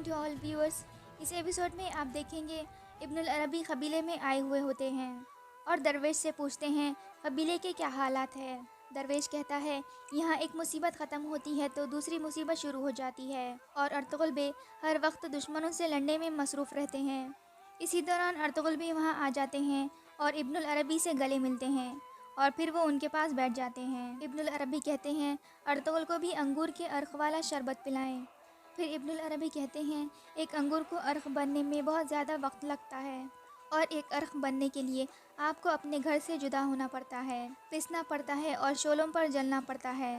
To all viewers. اس episode میں آپ دیکھیں گے ابن العربی قبیلے میں آئے ہوئے ہوتے ہیں اور درویش سے پوچھتے ہیں قبیلے کے کیا حالات ہیں۔ درویش کہتا ہے یہاں ایک مصیبت ختم ہوتی ہے تو دوسری مصیبت شروع ہو جاتی ہے اور ارطغرل بے ہر وقت دشمنوں سے لڑنے میں مصروف رہتے ہیں۔ اسی دوران ارطغرل بے وہاں آ جاتے ہیں اور ابن العربی سے گلے ملتے ہیں اور پھر وہ ان کے پاس بیٹھ جاتے ہیں۔ ابن العربی کہتے ہیں ارطغرل کو بھی انگور کے عرق والا شربت پلائیں۔ پھر ابن العربی کہتے ہیں ایک انگور کو عرق بننے میں بہت زیادہ وقت لگتا ہے اور ایک عرق بننے کے لیے آپ کو اپنے گھر سے جدا ہونا پڑتا ہے، پسنا پڑتا ہے اور شعلوں پر جلنا پڑتا ہے۔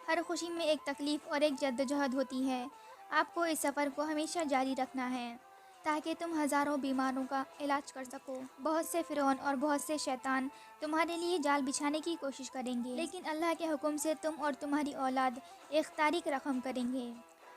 ہر خوشی میں ایک تکلیف اور ایک جدوجہد ہوتی ہے۔ آپ کو اس سفر کو ہمیشہ جاری رکھنا ہے تاکہ تم ہزاروں بیماروں کا علاج کر سکو۔ بہت سے فرعون اور بہت سے شیطان تمہارے لیے جال بچھانے کی کوشش کریں گے، لیکن اللہ کے حکم سے تم اور تمہاری اولاد ایک تاریک رقم کریں گے۔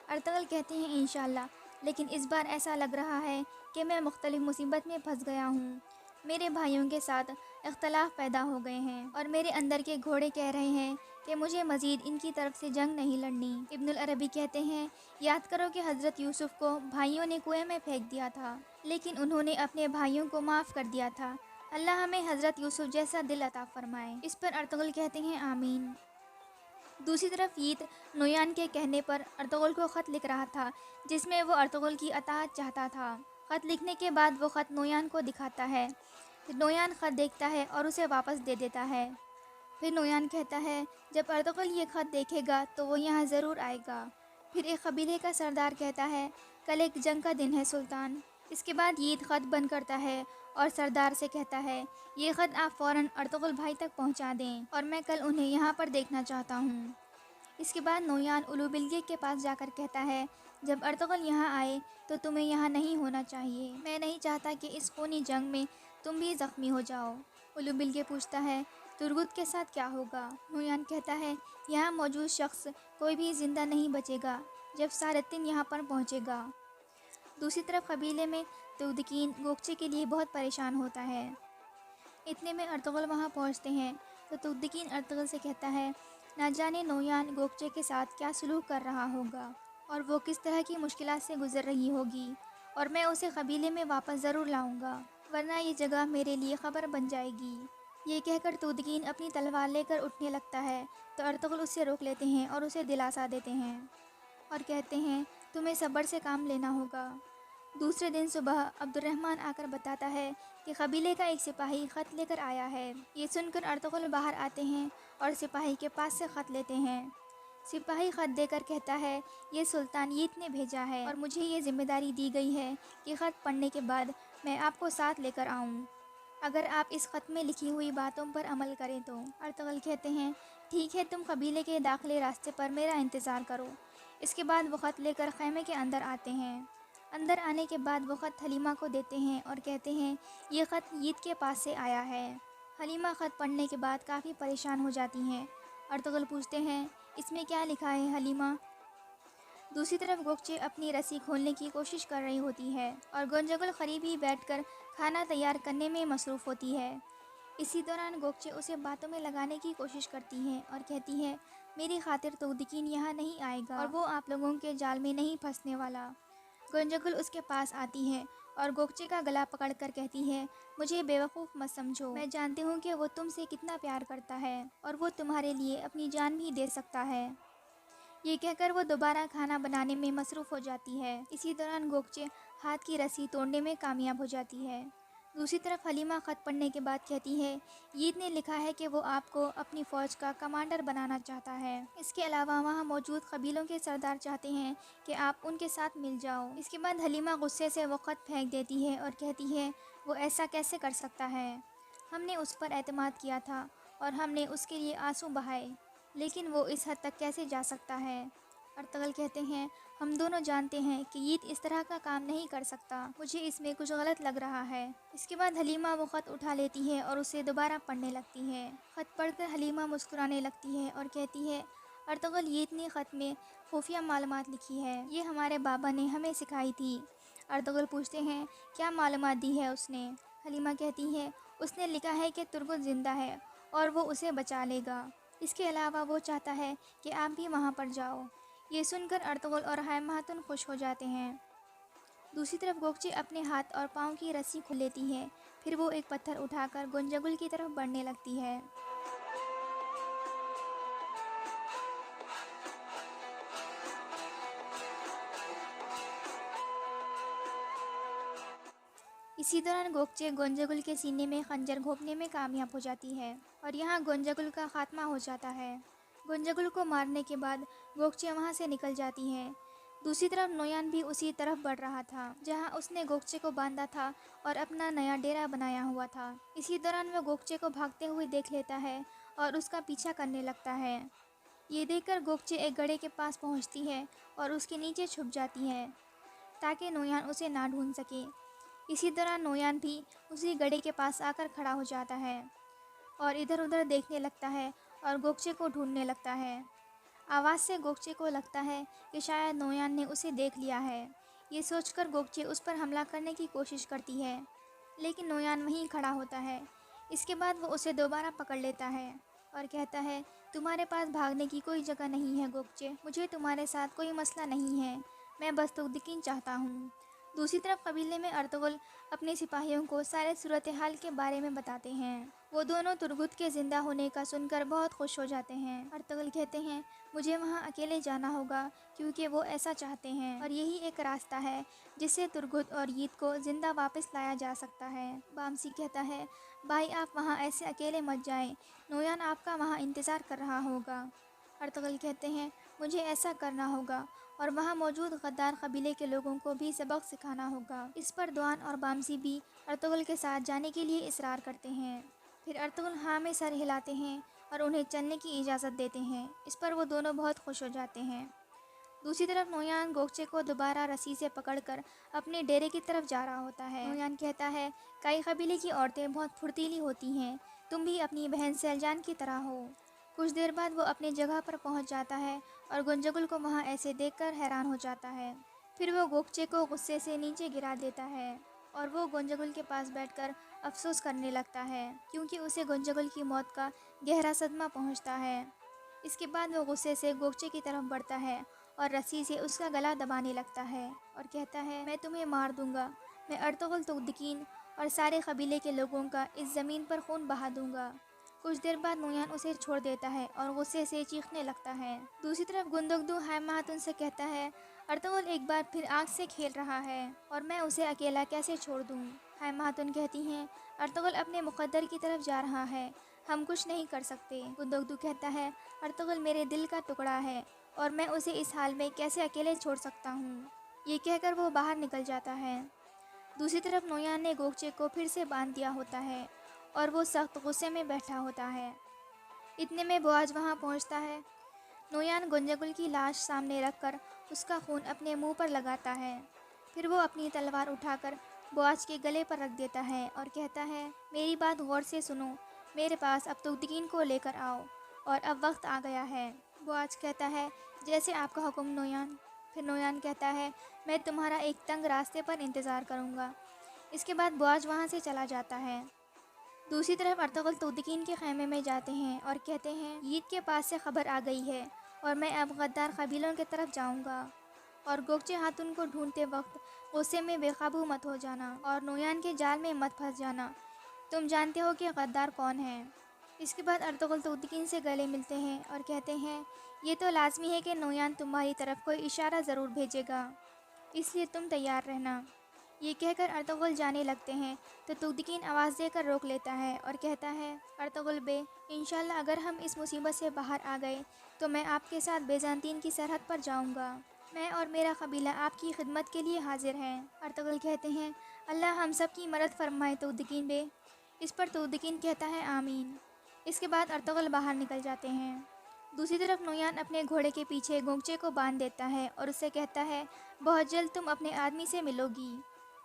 ارطغرل کہتے ہیں انشاءاللہ، لیکن اس بار ایسا لگ رہا ہے کہ میں مختلف مصیبت میں پھنس گیا ہوں۔ میرے بھائیوں کے ساتھ اختلاف پیدا ہو گئے ہیں اور میرے اندر کے گھوڑے کہہ رہے ہیں کہ مجھے مزید ان کی طرف سے جنگ نہیں لڑنی۔ ابن العربی کہتے ہیں یاد کرو کہ حضرت یوسف کو بھائیوں نے کنویں میں پھینک دیا تھا، لیکن انہوں نے اپنے بھائیوں کو معاف کر دیا تھا۔ اللہ ہمیں حضرت یوسف جیسا دل عطا فرمائے۔ اس پر ارطغرل کہتے ہیں آمین۔ دوسری طرف ییت نویان کے کہنے پر ارطغرل کو خط لکھ رہا تھا جس میں وہ ارطغرل کی اطاعت چاہتا تھا۔ خط لکھنے کے بعد وہ خط نویان کو دکھاتا ہے۔ نویان خط دیکھتا ہے اور اسے واپس دے دیتا ہے۔ پھر نویان کہتا ہے جب ارطغرل یہ خط دیکھے گا تو وہ یہاں ضرور آئے گا۔ پھر ایک قبیلے کا سردار کہتا ہے کل ایک جنگ کا دن ہے سلطان۔ اس کے بعد ییت خط بند کرتا ہے اور سردار سے کہتا ہے یہ خط آپ فوراً ارطغرل بھائی تک پہنچا دیں اور میں کل انہیں یہاں پر دیکھنا چاہتا ہوں۔ اس کے بعد نویان اولو بلگے کے پاس جا کر کہتا ہے جب ارطغرل یہاں آئے تو تمہیں یہاں نہیں ہونا چاہیے۔ میں نہیں چاہتا کہ اس خونی جنگ میں تم بھی زخمی ہو جاؤ۔ اولو بلگے پوچھتا ہے ترگت کے ساتھ کیا ہوگا؟ نویان کہتا ہے یہاں موجود شخص کوئی بھی زندہ نہیں بچے گا جب سارتن یہاں پر پہنچے گا۔ دوسری طرف قبیلے میں تغدقین گوکچے کے لیے بہت پریشان ہوتا ہے۔ اتنے میں ارطغرل وہاں پہنچتے ہیں تو تغدقین ارطغرل سے کہتا ہے نہ جانے نویان گوکچے کے ساتھ کیا سلوک کر رہا ہوگا اور وہ کس طرح کی مشکلات سے گزر رہی ہوگی، اور میں اسے قبیلے میں واپس ضرور لاؤں گا ورنہ یہ جگہ میرے لیے خبر بن جائے گی۔ یہ کہہ کر تغدقین اپنی تلوار لے کر اٹھنے لگتا ہے تو ارطغرل اس سے روک لیتے ہیں اور اسے دلاسا دیتے ہیں اور کہتے ہیں تمہیں صبر سے کام لینا ہوگا۔ دوسرے دن صبح عبد الرحمن آ کر بتاتا ہے کہ قبیلے کا ایک سپاہی خط لے کر آیا ہے۔ یہ سن کر ارطغرل باہر آتے ہیں اور سپاہی کے پاس سے خط لیتے ہیں۔ سپاہی خط دے کر کہتا ہے یہ سلطان ییت نے بھیجا ہے اور مجھے یہ ذمہ داری دی گئی ہے کہ خط پڑھنے کے بعد میں آپ کو ساتھ لے کر آؤں، اگر آپ اس خط میں لکھی ہوئی باتوں پر عمل کریں تو۔ ارطغرل کہتے ہیں ٹھیک ہے، تم قبیلے کے داخلے راستے پر میرا انتظار کرو۔ اس کے بعد وہ خط لے کر خیمے کے اندر آتے ہیں۔ اندر آنے کے بعد وہ خط حلیمہ کو دیتے ہیں اور کہتے ہیں یہ خط ییت کے پاس سے آیا ہے۔ حلیمہ خط پڑھنے کے بعد کافی پریشان ہو جاتی ہیں۔ ارطغرل پوچھتے ہیں اس میں کیا لکھا ہے حلیمہ؟ دوسری طرف گوکچے اپنی رسی کھولنے کی کوشش کر رہی ہوتی ہے اور گنجگل قریب ہی بیٹھ کر کھانا تیار کرنے میں مصروف ہوتی ہے۔ اسی دوران گوکچے اسے باتوں میں لگانے کی کوشش کرتی ہیں اور کہتی ہے میری خاطر تغدقین یہاں نہیں آئے گا اور وہ آپ لوگوں کے جال میں نہیں پھنسنے والا۔ گنجگل اس کے پاس آتی ہے اور گوکچے کا گلا پکڑ کر کہتی ہے مجھے بیوقوف مت سمجھو، میں جانتی ہوں کہ وہ تم سے کتنا پیار کرتا ہے اور وہ تمہارے لیے اپنی جان بھی دے سکتا ہے۔ یہ کہہ کر وہ دوبارہ کھانا بنانے میں مصروف ہو جاتی ہے۔ اسی دوران گوکچے ہاتھ کی رسی توڑنے میں کامیاب ہو جاتی ہے۔ دوسری طرف حلیمہ خط پڑھنے کے بعد کہتی ہے ییت نے لکھا ہے کہ وہ آپ کو اپنی فوج کا کمانڈر بنانا چاہتا ہے۔ اس کے علاوہ وہاں موجود قبیلوں کے سردار چاہتے ہیں کہ آپ ان کے ساتھ مل جاؤ۔ اس کے بعد حلیمہ غصے سے وہ خط پھینک دیتی ہے اور کہتی ہے وہ ایسا کیسے کر سکتا ہے؟ ہم نے اس پر اعتماد کیا تھا اور ہم نے اس کے لیے آنسو بہائے، لیکن وہ اس حد تک کیسے جا سکتا ہے؟ ارطغرل کہتے ہیں ہم دونوں جانتے ہیں کہ ییت اس طرح کا کام نہیں کر سکتا، مجھے اس میں کچھ غلط لگ رہا ہے۔ اس کے بعد حلیمہ وہ خط اٹھا لیتی ہے اور اسے دوبارہ پڑھنے لگتی ہے۔ خط پڑھ کر حلیمہ مسکرانے لگتی ہے اور کہتی ہے ارطغرل ییت نے خط میں خفیہ معلومات لکھی ہے، یہ ہمارے بابا نے ہمیں سکھائی تھی۔ ارطغرل پوچھتے ہیں کیا معلومات دی ہے اس نے؟ حلیمہ کہتی ہے اس نے لکھا ہے کہ ترگت زندہ ہے اور وہ اسے بچا لے گا۔ اس کے علاوہ وہ چاہتا ہے کہ آپ بھی وہاں پر جاؤ۔ یہ سن کر ارطغرل اور حائمہ خاتون خوش ہو جاتے ہیں۔ دوسری طرف گوگچے اپنے ہاتھ اور پاؤں کی رسی کھول لیتی ہے، پھر وہ ایک پتھر اٹھا کر گنجگل کی طرف بڑھنے لگتی ہے۔ اسی دوران گوگچے گنجگل کے سینے میں خنجر گھونپنے میں کامیاب ہو جاتی ہے اور یہاں گنجگل کا خاتمہ ہو جاتا ہے۔ گنجگل کو مارنے کے بعد گوگچے وہاں سے نکل جاتی ہے۔ دوسری طرف نویان بھی اسی طرف بڑھ رہا تھا جہاں اس نے گوگچے کو باندھا تھا اور اپنا نیا ڈیرا بنایا ہوا تھا۔ اسی دوران وہ گوگچے کو بھاگتے ہوئے دیکھ لیتا ہے اور اس کا پیچھا کرنے لگتا ہے۔ یہ دیکھ کر گوگچے ایک گڑھے کے پاس پہنچتی ہے اور اس کے نیچے چھپ جاتی ہے تاکہ نویان اسے نہ ڈھونڈ سکے۔ اسی دوران نویان بھی اسی گڑھے کے پاس آ کر کھڑا ہو جاتا ہے اور ادھر ادھر دیکھنے لگتا ہے اور گوگچے کو ڈھونڈنے لگتا ہے۔ آواز سے گوگچے کو لگتا ہے کہ شاید نویان نے اسے دیکھ لیا ہے۔ یہ سوچ کر گوگچے اس پر حملہ کرنے کی کوشش کرتی ہے، لیکن نویان وہیں کھڑا ہوتا ہے۔ اس کے بعد وہ اسے دوبارہ پکڑ لیتا ہے اور کہتا ہے، تمہارے پاس بھاگنے کی کوئی جگہ نہیں ہے گوگچے، مجھے تمہارے ساتھ کوئی مسئلہ نہیں ہے، میں بس تقدین چاہتا ہوں۔ دوسری طرف قبیلے میں ارطغرل اپنے سپاہیوں کو سارے صورتحال کے بارے میں بتاتے ہیں۔ وہ دونوں ترگھت کے زندہ ہونے کا سن کر بہت خوش ہو جاتے ہیں۔ ارطغرل کہتے ہیں، مجھے وہاں اکیلے جانا ہوگا کیونکہ وہ ایسا چاہتے ہیں اور یہی ایک راستہ ہے جس سے ترگھت اور یید کو زندہ واپس لایا جا سکتا ہے۔ بامسی کہتا ہے، بھائی آپ وہاں ایسے اکیلے مت جائیں، نویان آپ کا وہاں انتظار کر رہا ہوگا۔ ارطغرل کہتے ہیں، مجھے ایسا کرنا ہوگا اور وہاں موجود غدار قبیلے کے لوگوں کو بھی سبق سکھانا ہوگا۔ اس پر دوان اور بامسی بھی ارطغرل کے ساتھ جانے کے لیے اصرار کرتے ہیں۔ پھر ارطغرل ہاں میں سر ہلاتے ہیں اور انہیں چلنے کی اجازت دیتے ہیں۔ اس پر وہ دونوں بہت خوش ہو جاتے ہیں۔ دوسری طرف نویان گوگچے کو دوبارہ رسی سے پکڑ کر اپنے ڈیرے کی طرف جا رہا ہوتا ہے۔ نویان کہتا ہے، کئی قبیلے کی عورتیں بہت پھرتیلی ہوتی ہیں، تم بھی اپنی بہن سیلجان کی طرح ہو۔ کچھ دیر بعد وہ اپنی جگہ پر پہنچ جاتا ہے اور گنجگل کو وہاں ایسے دیکھ کر حیران ہو جاتا ہے۔ پھر وہ گوگچے کو غصے سے نیچے گرا دیتا ہے اور وہ گنجگل کے پاس بیٹھ کر افسوس کرنے لگتا ہے کیونکہ اسے گنجگل کی موت کا گہرا صدمہ پہنچتا ہے۔ اس کے بعد وہ غصے سے گوگچے کی طرف بڑھتا ہے اور رسی سے اس کا گلا دبانے لگتا ہے اور کہتا ہے، میں تمہیں مار دوں گا، میں ارطغرل تقدین اور سارے قبیلے کے لوگوں کا اس زمین پر خون بہا دوں گا۔ کچھ دیر بعد نویان اسے چھوڑ دیتا ہے اور غصے سے چیخنے لگتا ہے۔ دوسری طرف گندگدو حائمہ خاتون سے کہتا ہے، ارطغرل ایک بار پھر آگ سے کھیل رہا ہے اور میں اسے اکیلا کیسے چھوڑ دوں؟ حائمہ خاتون کہتی ہیں، ارطغرل اپنے مقدر کی طرف جا رہا ہے، ہم کچھ نہیں کر سکتے۔ گندگدو کہتا ہے، ارطغرل میرے دل کا ٹکڑا ہے اور میں اسے اس حال میں کیسے اکیلے چھوڑ سکتا ہوں؟ یہ کہہ کر وہ باہر نکل جاتا ہے۔ دوسری طرف نویان نے گوگچے کو پھر سے باندھ دیا ہوتا ہے اور وہ سخت غصے میں بیٹھا ہوتا ہے۔ اتنے میں بواج وہاں پہنچتا ہے۔ نویان گنجگل کی لاش سامنے رکھ کر اس کا خون اپنے منہ پر لگاتا ہے، پھر وہ اپنی تلوار اٹھا کر بواج کے گلے پر رکھ دیتا ہے اور کہتا ہے، میری بات غور سے سنو، میرے پاس اب تقدین کو لے کر آؤ اور اب وقت آ گیا ہے۔ بواج کہتا ہے، جیسے آپ کا حکم نویان۔ پھر نویان کہتا ہے، میں تمہارا ایک تنگ راستے پر انتظار کروں گا۔ اس کے بعد بواج وہاں سے چلا جاتا ہے۔ دوسری طرف ارطغرل تقدین کے خیمے میں جاتے ہیں اور کہتے ہیں، یید کے پاس سے خبر آ گئی ہے اور میں اب غدار قبیلوں کی طرف جاؤں گا، اور گوگچے خاتون کو ڈھونڈتے وقت غصے میں بے قابو مت ہو جانا اور نویان کے جال میں مت پھنس جانا، تم جانتے ہو کہ غدار کون ہے۔ اس کے بعد ارطغرل تقدین سے گلے ملتے ہیں اور کہتے ہیں، یہ تو لازمی ہے کہ نویان تمہاری طرف کوئی اشارہ ضرور بھیجے گا، اس لیے تم تیار رہنا۔ یہ کہہ کر ارطغرل جانے لگتے ہیں تو تقدین آواز دے کر روک لیتا ہے اور کہتا ہے، ارطغرل بے، انشاءاللہ اگر ہم اس مصیبت سے باہر آ گئے تو میں آپ کے ساتھ بیزانتین کی سرحد پر جاؤں گا، میں اور میرا قبیلہ آپ کی خدمت کے لیے حاضر ہیں۔ ارطغرل کہتے ہیں، اللہ ہم سب کی مدد فرمائے تقدین بے۔ اس پر تقدین کہتا ہے، آمین۔ اس کے بعد ارطغرل باہر نکل جاتے ہیں۔ دوسری طرف نویان اپنے گھوڑے کے پیچھے گوگچے کو باندھ دیتا ہے اور اسے کہتا ہے، بہت جلد تم اپنے آدمی سے ملو گی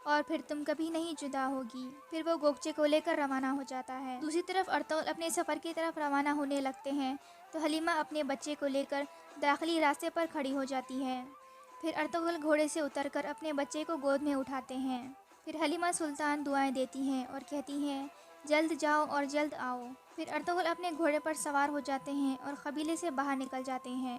اور پھر تم کبھی نہیں جدا ہوگی۔ پھر وہ گوگچے کو لے کر روانہ ہو جاتا ہے۔ دوسری طرف ارطغرل اپنے سفر کی طرف روانہ ہونے لگتے ہیں تو حلیمہ اپنے بچے کو لے کر داخلی راستے پر کھڑی ہو جاتی ہے۔ پھر ارطغرل گھوڑے سے اتر کر اپنے بچے کو گود میں اٹھاتے ہیں۔ پھر حلیمہ سلطان دعائیں دیتی ہیں اور کہتی ہیں، جلد جاؤ اور جلد آؤ۔ پھر ارطغرل اپنے گھوڑے پر سوار ہو جاتے ہیں اور قبیلے سے باہر نکل جاتے ہیں